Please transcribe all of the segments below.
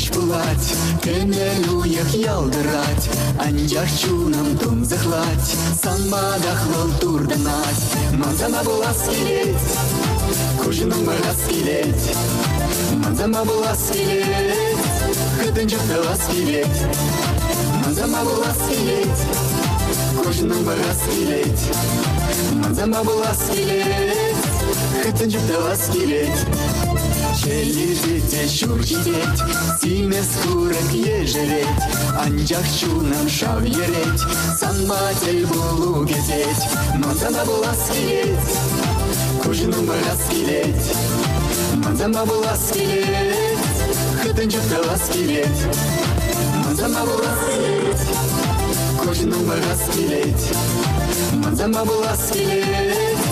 Кеш булать, кенелуях ялдырать, анжақ чунам тун зыхлать, самбадах лол турданать, манзама булас келет, кужының бағас келет, манзама булас келет, хытын жүкталас келет, манзама булас келет, кужының бағас келет, манзама булас келет, хытын жүкталас келет. Чележите, шуржитеть, симес курок ежереть, анжақ чунам шав ереть, санбатель булу кететь, манзама булас келет, кужының бағас келет, манзама булас келет, хытын жүкталас келет, манзама булас келет, кужының бағас келет, манзама булас келет,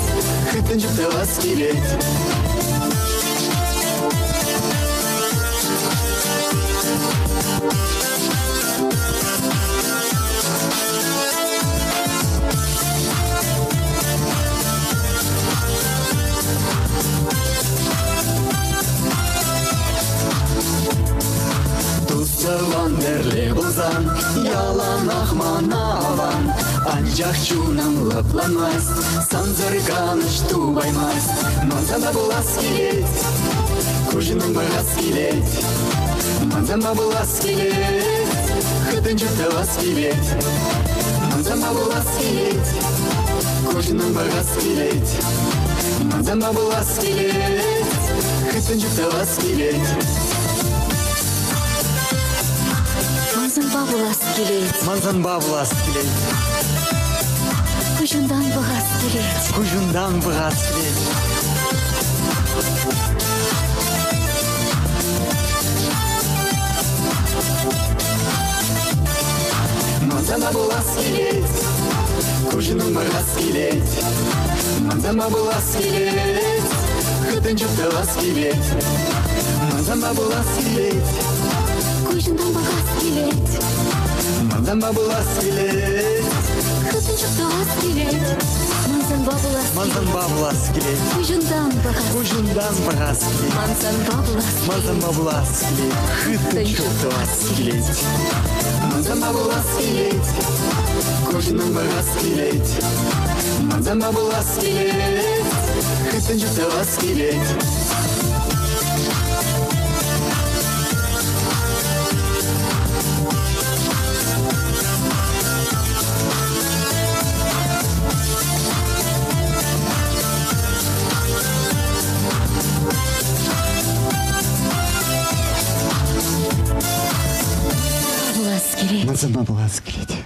хытын жүкталас келет. Вандерле бұлзан, ялан ақмана аван, анжақ чунам лапламас, санзырғаныш тубаймас, манзама булас келет, кужының бағас келет, манзама булас келет, хытын жүкталас келет, манзама булас келет, кужының бағас келет, манзама булас келет, хытын жүкталас келет. Манзанба булас келет, Манзанба булас келет, кужундан бағас келет, кужундан бағас келет. Манзанба булас келет, кужының бағас келет, манзанба булас келет, хытын жүкталас келет, манзанба булас келет, кужундан бағас келет, манзанба булас келет, хытын жүкталас келет, манзанба булас манзанба булас келет, кужундан бағас, кужундан бағас келет, манзанба булас келет, манзанба булас келет, хытын жүкталас келет, манзанба булас келет, кужының бағас келет, манзанба булас келет, хытын жүкталас келет. булас келет. Манзанба булас келет.